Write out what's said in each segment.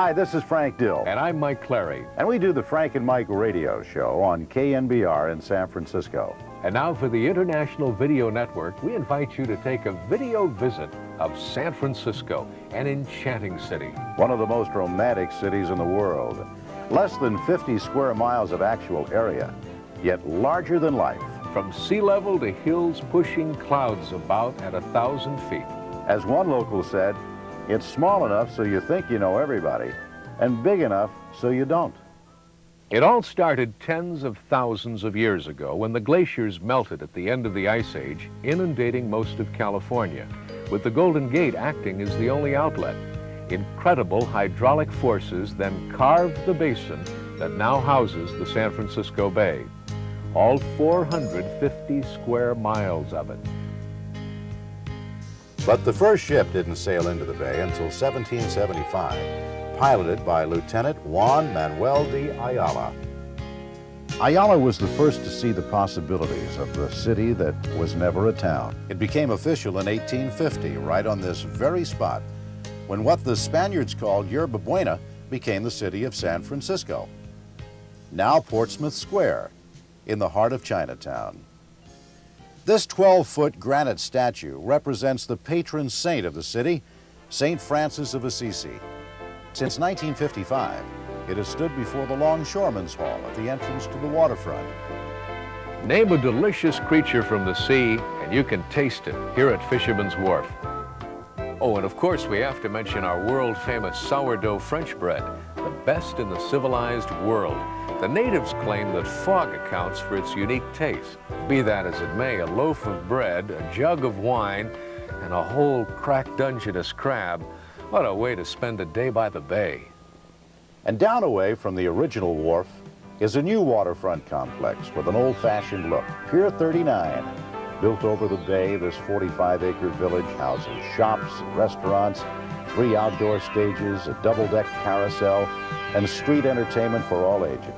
Hi, this is Frank Dill. And I'm Mike Clary. And we do the Frank and Mike radio show on KNBR in San Francisco. And now for the International Video Network, we invite you to take a video visit of San Francisco, an enchanting city. One of the most romantic cities in the world. Less than 50 square miles of actual area, yet larger than life. From sea level to hills pushing clouds about at 1,000 feet. As one local said, it's small enough so you think you know everybody, and big enough so you don't. It all started tens of thousands of years ago when the glaciers melted at the end of the Ice Age, inundating most of California, with the Golden Gate acting as the only outlet. Incredible hydraulic forces then carved the basin that now houses the San Francisco Bay. All 450 square miles of it. But the first ship didn't sail into the bay until 1775, piloted by Lieutenant Juan Manuel de Ayala. Ayala was the first to see the possibilities of the city that was never a town. It became official in 1850, right on this very spot, when what the Spaniards called Yerba Buena became the city of San Francisco. Now Portsmouth Square, in the heart of Chinatown. This 12-foot granite statue represents the patron saint of the city, St. Francis of Assisi. Since 1955, it has stood before the Longshoremen's Hall at the entrance to the waterfront. Name a delicious creature from the sea, and you can taste it here at Fisherman's Wharf. Oh, and of course we have to mention our world-famous sourdough French bread, the best in the civilized world. The natives claim that fog accounts for its unique taste. Be that as it may, a loaf of bread, a jug of wine, and a whole cracked Dungeness crab. What a way to spend a day by the bay. And down away from the original wharf is a new waterfront complex with an old-fashioned look. Pier 39. Built over the bay, this 45-acre village houses shops and restaurants, 3 outdoor stages, a double-deck carousel, and street entertainment for all ages.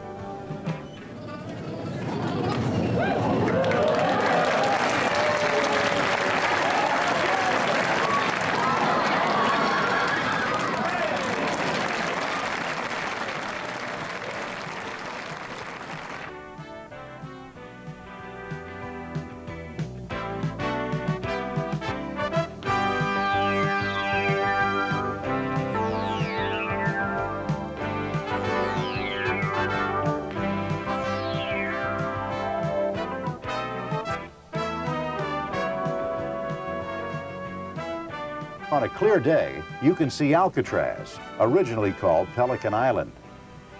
On a clear day, you can see Alcatraz, originally called Pelican Island.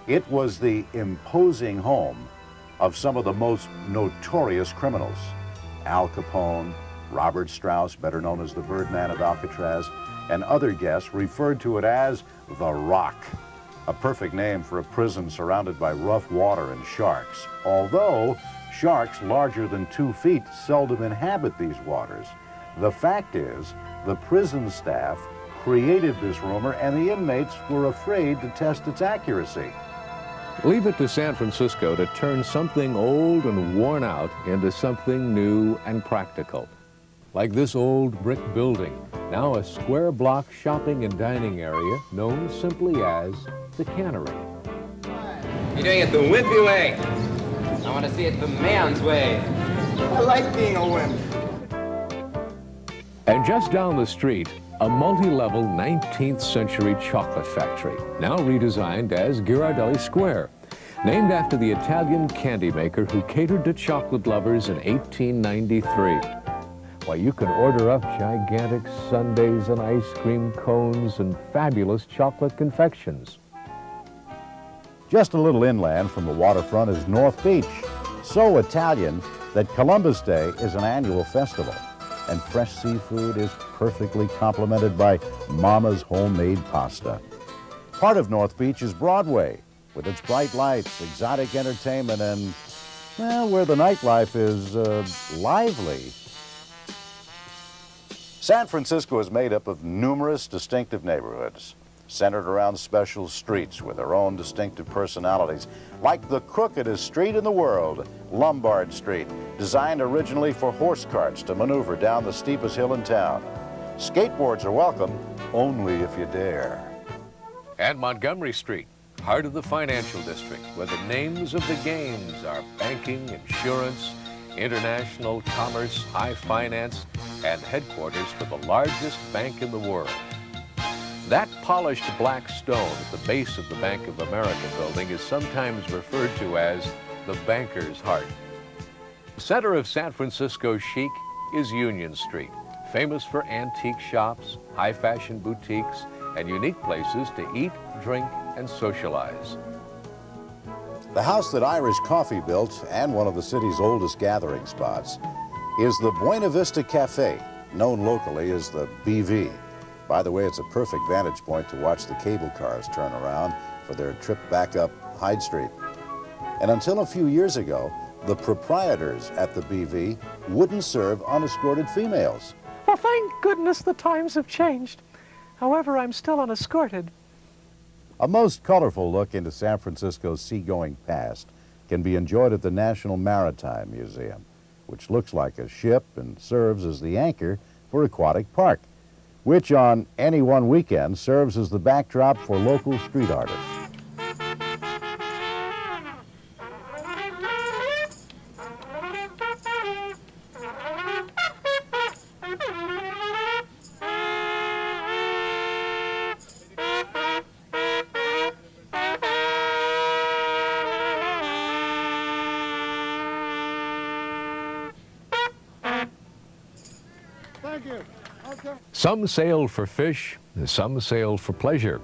It was the imposing home of some of the most notorious criminals. Al Capone, Robert Strauss, better known as the Birdman of Alcatraz, and other guests referred to it as the Rock, a perfect name for a prison surrounded by rough water and sharks. Although sharks larger than 2 feet seldom inhabit these waters, the fact is, the prison staff created this rumor and the inmates were afraid to test its accuracy. Leave it to San Francisco to turn something old and worn out into something new and practical. Like this old brick building, now a square block shopping and dining area known simply as the Cannery. You're doing it the wimpy way. I want to see it the man's way. I like being a wimp. And just down the street, a multi-level 19th century chocolate factory, now redesigned as Ghirardelli Square, named after the Italian candy maker who catered to chocolate lovers in 1893. Why, you can order up gigantic sundaes and ice cream cones and fabulous chocolate confections. Just a little inland from the waterfront is North Beach, so Italian that Columbus Day is an annual festival. And fresh seafood is perfectly complemented by Mama's homemade pasta. Part of North Beach is Broadway, with its bright lights, exotic entertainment, and, well, where the nightlife is lively. San Francisco is made up of numerous distinctive neighborhoods, centered around special streets with their own distinctive personalities, like the crookedest street in the world, Lombard Street, designed originally for horse carts to maneuver down the steepest hill in town. Skateboards are welcome, only if you dare. And Montgomery Street, heart of the financial district, where the names of the games are banking, insurance, international commerce, high finance, and headquarters for the largest bank in the world. That polished black stone at the base of the Bank of America building is sometimes referred to as the banker's heart. The center of San Francisco chic is Union Street, famous for antique shops, high-fashion boutiques, and unique places to eat, drink, and socialize. The house that Irish Coffee built, and one of the city's oldest gathering spots, is the Buena Vista Cafe, known locally as the BV. By the way, it's a perfect vantage point to watch the cable cars turn around for their trip back up Hyde Street. And until a few years ago, the proprietors at the BV wouldn't serve unescorted females. Well, thank goodness the times have changed. However, I'm still unescorted. A most colorful look into San Francisco's seagoing past can be enjoyed at the National Maritime Museum, which looks like a ship and serves as the anchor for Aquatic Park, which on any one weekend serves as the backdrop for local street artists. Some sail for fish, some sail for pleasure,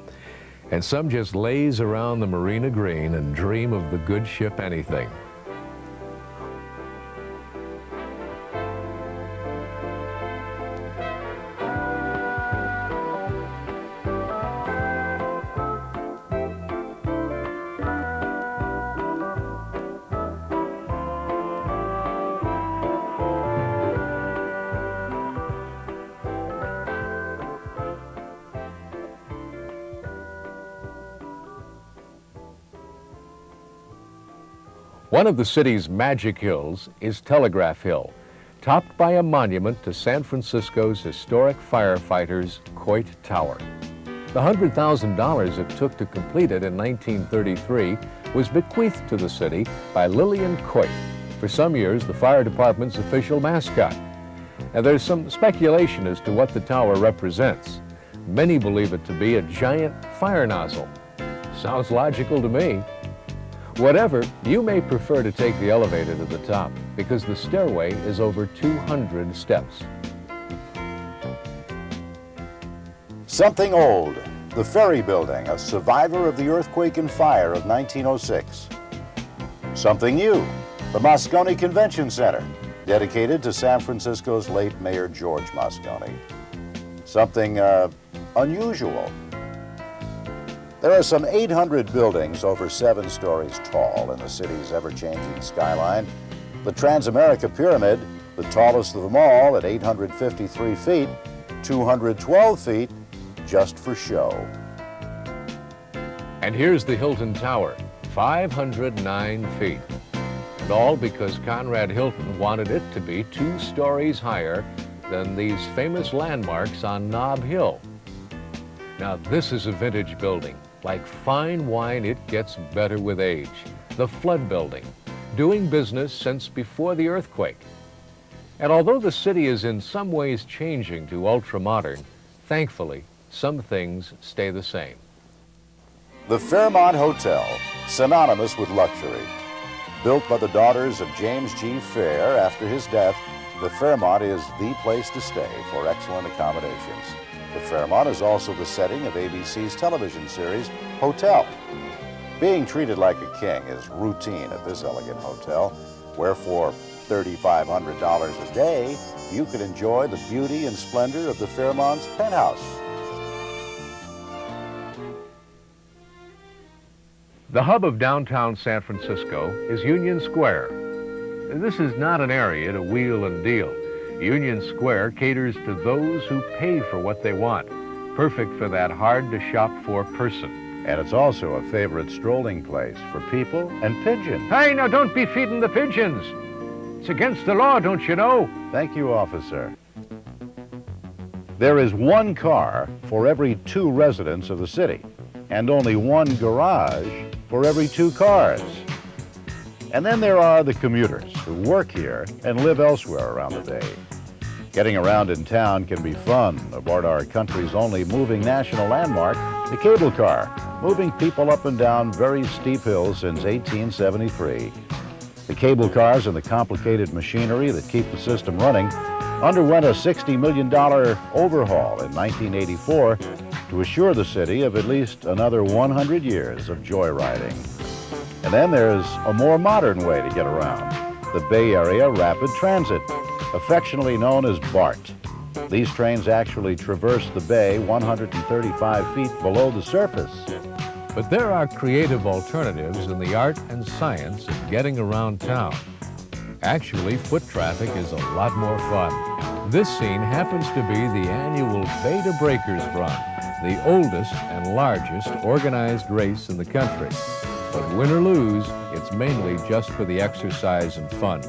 and some just laze around the Marina Green and dream of the good ship anything. One of the city's magic hills is Telegraph Hill, topped by a monument to San Francisco's historic firefighters, Coit Tower. The $100,000 it took to complete it in 1933 was bequeathed to the city by Lillian Coit, for some years the fire department's official mascot. And there's some speculation as to what the tower represents. Many believe it to be a giant fire nozzle. Sounds logical to me. Whatever, you may prefer to take the elevator to the top because the stairway is over 200 steps. Something old, the Ferry Building, a survivor of the earthquake and fire of 1906. Something new, the Moscone Convention Center, dedicated to San Francisco's late Mayor George Moscone. Something unusual. There are some 800 buildings over 7 stories tall in the city's ever-changing skyline. The Transamerica Pyramid, the tallest of them all at 853 feet, 212 feet, just for show. And here's the Hilton Tower, 509 feet. And all because Conrad Hilton wanted it to be 2 stories higher than these famous landmarks on Nob Hill. Now, this is a vintage building. Like fine wine, it gets better with age. The Flood Building, doing business since before the earthquake. And although the city is in some ways changing to ultra-modern, thankfully, some things stay the same. The Fairmont Hotel, synonymous with luxury. Built by the daughters of James G. Fair after his death, the Fairmont is the place to stay for excellent accommodations. The Fairmont is also the setting of ABC's television series, Hotel. Being treated like a king is routine at this elegant hotel, where for $3,500 a day, you can enjoy the beauty and splendor of the Fairmont's penthouse. The hub of downtown San Francisco is Union Square. This is not an area to wheel and deal. Union Square caters to those who pay for what they want, perfect for that hard-to-shop-for person. And it's also a favorite strolling place for people and pigeons. Hey, now don't be feeding the pigeons. It's against the law, don't you know? Thank you, officer. There is 1 car for every 2 residents of the city. and only one garage for every 2 cars. And then there are the commuters who work here and live elsewhere around the bay. Getting around in town can be fun aboard our country's only moving national landmark, the cable car, moving people up and down very steep hills since 1873. The cable cars and the complicated machinery that keep the system running underwent a $60 million overhaul in 1984 to assure the city of at least another 100 years of joyriding. And then there's a more modern way to get around, the Bay Area Rapid Transit, affectionately known as BART. These trains actually traverse the bay 135 feet below the surface. But there are creative alternatives in the art and science of getting around town. Actually, foot traffic is a lot more fun. This scene happens to be the annual Bay to Breakers Run, the oldest and largest organized race in the country. But win or lose, it's mainly just for the exercise and fun.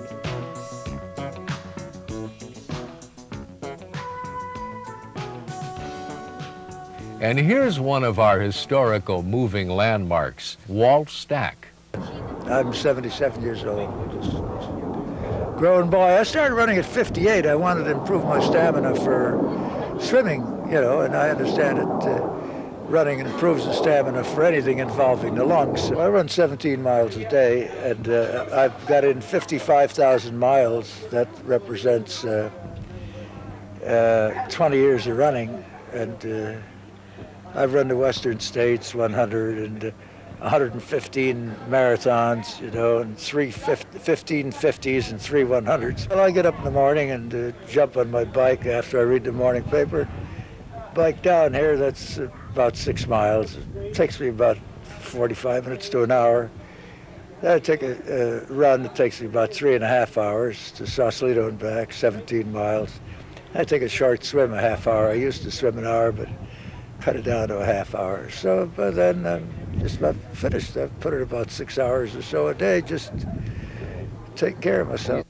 And here's one of our historical moving landmarks, Walt Stack. I'm 77 years old. Just growing boy. I started running at 58. I wanted to improve my stamina for swimming, you know, and I understand it. Running improves the stamina for anything involving the lungs. So I run 17 miles a day, and I've got in 55,000 miles. That represents 20 years of running, and I've run the Western States 100 and 115 marathons, you know, and 15 50s and 3 100s. Well, I get up in the morning and jump on my bike after I read the morning paper. Bike down here, that's about 6 miles. It takes me about 45 minutes to an hour. Then I take a run that takes me about 3.5 hours to Sausalito and back, 17 miles. I take a short swim, a half hour. I used to swim an hour, but cut it down to a half hour. So, but then I'm just about finished. I've put it about 6 hours or so a day, just taking care of myself.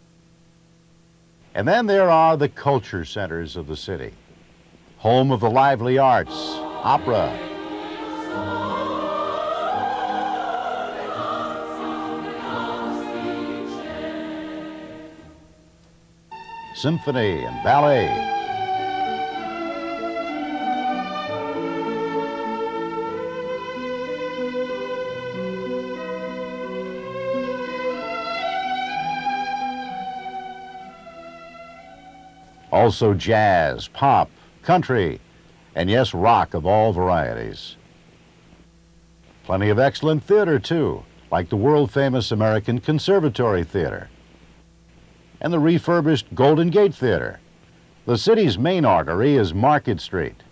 And then there are the culture centers of the city. Home of the lively arts, opera, symphony and ballet, also jazz, pop, country, and yes, rock of all varieties. Plenty of excellent theater, too, like the world-famous American Conservatory Theater and the refurbished Golden Gate Theater. The city's main artery is Market Street.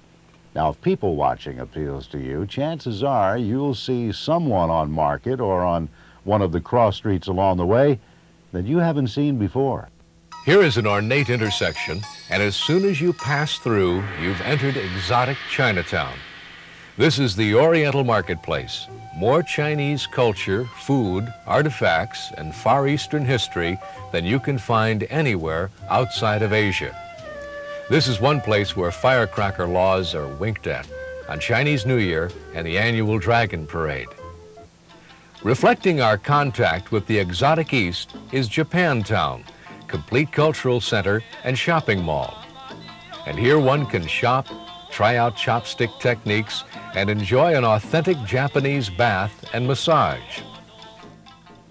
Now, if people watching appeals to you, chances are you'll see someone on Market or on one of the cross streets along the way that you haven't seen before. Here is an ornate intersection, and as soon as you pass through, you've entered exotic Chinatown. This is the Oriental Marketplace. More Chinese culture, food, artifacts, and Far Eastern history than you can find anywhere outside of Asia. This is one place where firecracker laws are winked at, on Chinese New Year and the annual Dragon Parade. Reflecting our contact with the exotic East is Japantown, complete cultural center and shopping mall. And here one can shop, try out chopstick techniques, and enjoy an authentic Japanese bath and massage.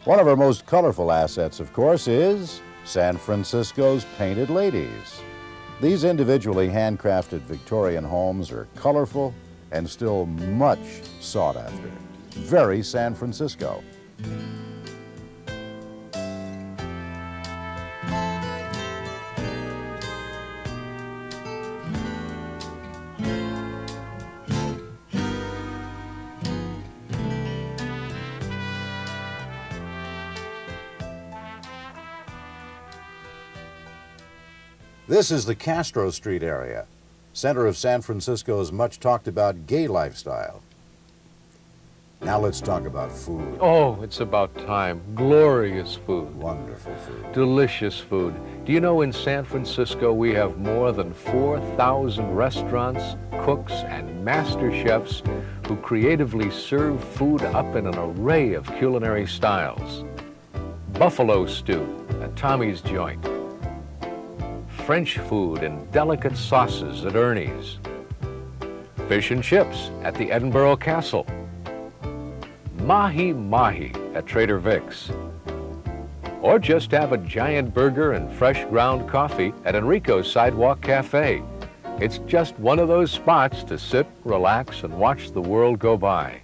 One of our most colorful assets, of course, is San Francisco's Painted Ladies. These individually handcrafted Victorian homes are colorful and still much sought after. Very San Francisco. This is the Castro Street area, center of San Francisco's much talked about gay lifestyle. Now Now let's talk about food. Oh, it's about time. Glorious food. Wonderful food. Delicious food. Do you know in San Francisco we have more than 4,000 restaurants, cooks, and master chefs who creatively serve food up in an array of culinary styles. Buffalo stew at Tommy's Joint. French food in delicate sauces at Ernie's. Fish and chips at the Edinburgh Castle. Mahi-mahi at Trader Vic's. Or just have a giant burger and fresh ground coffee at Enrico's Sidewalk Cafe. It's just one of those spots to sit, relax, and watch the world go by.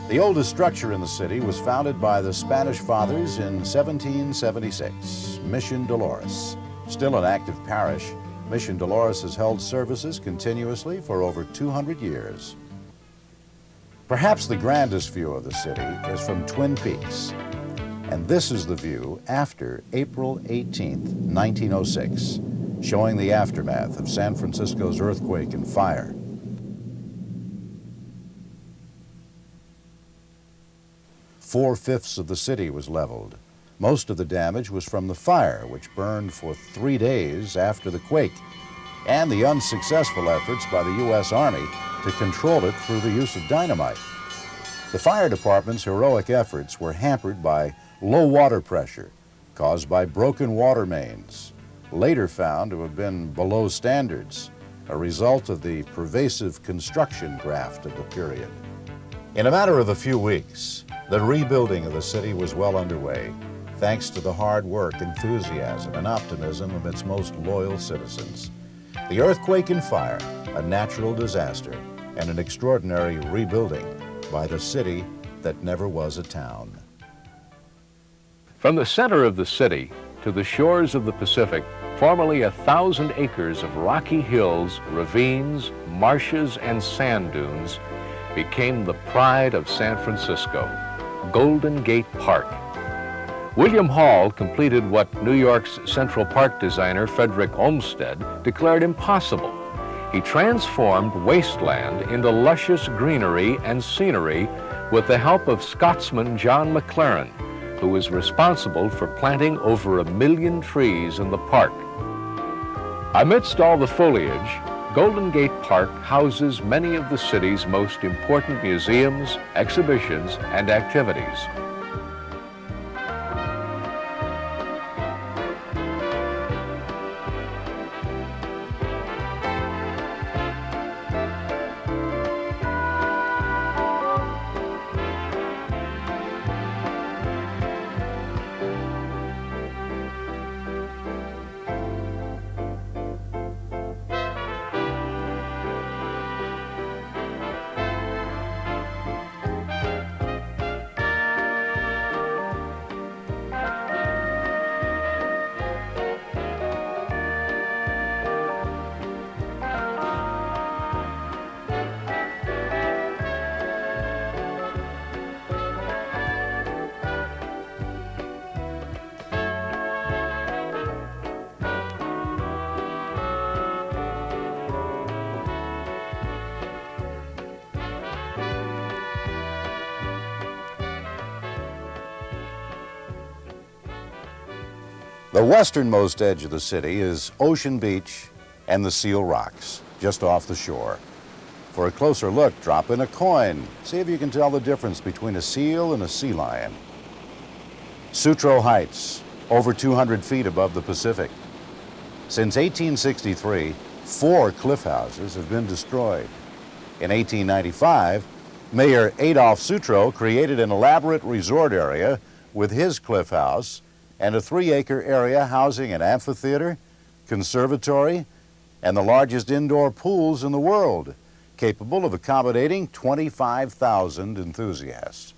The oldest structure in the city was founded by the Spanish fathers in 1776, Mission Dolores. Still an active parish, Mission Dolores has held services continuously for over 200 years. Perhaps the grandest view of the city is from Twin Peaks. And this is the view after April 18th, 1906, showing the aftermath of San Francisco's earthquake and fire. Four-fifths of the city was leveled. Most of the damage was from the fire, which burned for 3 days after the quake, and the unsuccessful efforts by the U.S. Army to control it through the use of dynamite. The fire department's heroic efforts were hampered by low water pressure caused by broken water mains, later found to have been below standards, a result of the pervasive construction graft of the period. In a matter of a few weeks, the rebuilding of the city was well underway, thanks to the hard work, enthusiasm, and optimism of its most loyal citizens. The earthquake and fire, a natural disaster, and an extraordinary rebuilding by the city that never was a town. From the center of the city to the shores of the Pacific, formerly 1,000 acres of rocky hills, ravines, marshes, and sand dunes became the pride of San Francisco, Golden Gate Park. William Hall completed what New York's Central Park designer Frederick Olmsted declared impossible. He transformed wasteland into luscious greenery and scenery with the help of Scotsman John McLaren, who was responsible for planting over 1 million trees in the park. Amidst all the foliage, Golden Gate Park houses many of the city's most important museums, exhibitions, and activities. The westernmost edge of the city is Ocean Beach and the Seal Rocks, just off the shore. For a closer look, drop in a coin. See if you can tell the difference between a seal and a sea lion. Sutro Heights, over 200 feet above the Pacific. Since 1863, 4 cliff houses have been destroyed. In 1895, Mayor Adolph Sutro created an elaborate resort area with his cliff house and a 3-acre area housing an amphitheater, conservatory, and the largest indoor pools in the world, capable of accommodating 25,000 enthusiasts.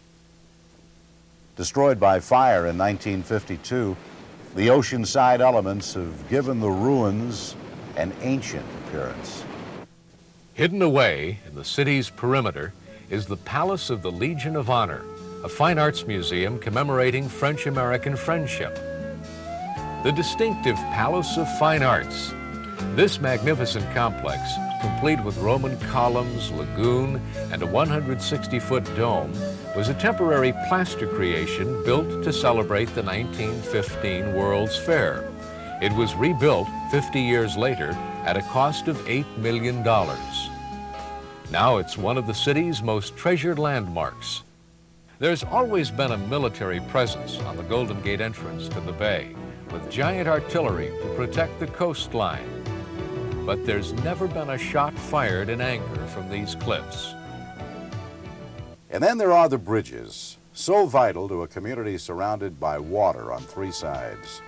Destroyed by fire in 1952, the oceanside elements have given the ruins an ancient appearance. Hidden away in the city's perimeter is the Palace of the Legion of Honor, a fine arts museum commemorating French-American friendship. The distinctive Palace of Fine Arts This magnificent complex, complete with Roman columns, lagoon, and a 160-foot dome, was a temporary plaster creation built to celebrate the 1915 World's Fair. It was rebuilt 50 years later at a cost of $8 million. Now it's one of the city's most treasured landmarks. There's always been a military presence on the Golden Gate entrance to the bay, with giant artillery to protect the coastline. But there's never been a shot fired in anger from these cliffs. And then there are the bridges, so vital to a community surrounded by water on three sides.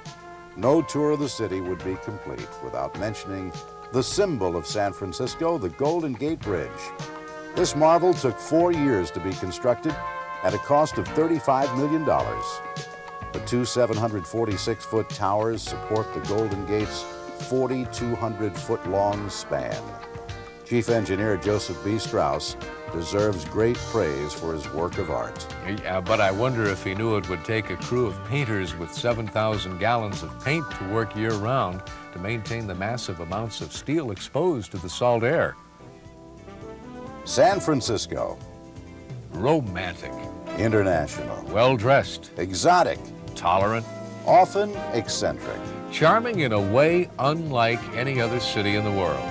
No tour of the city would be complete without mentioning the symbol of San Francisco, the Golden Gate Bridge. This marvel took 4 years to be constructed at a cost of $35 million. The two 746-foot towers support the Golden Gate's 4,200-foot-long span. Chief Engineer Joseph B. Strauss deserves great praise for his work of art. Yeah, but I wonder if he knew it would take a crew of painters with 7,000 gallons of paint to work year-round to maintain the massive amounts of steel exposed to the salt air. San Francisco. Romantic. International. Well-dressed. Exotic. Tolerant. Often eccentric. Charming in a way unlike any other city in the world.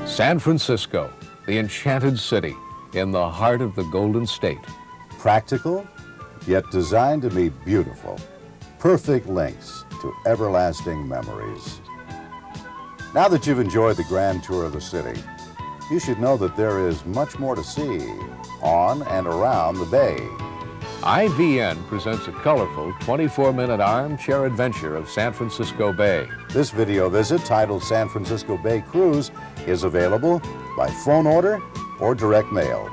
San Francisco, the enchanted city in the heart of the Golden State. Practical, yet designed to be beautiful. Perfect links to everlasting memories. Now that you've enjoyed the grand tour of the city, you should know that there is much more to see on and around the bay. IVN presents a colorful 24-minute armchair adventure of San Francisco Bay. This video visit, titled San Francisco Bay Cruise, is available by phone order or direct mail.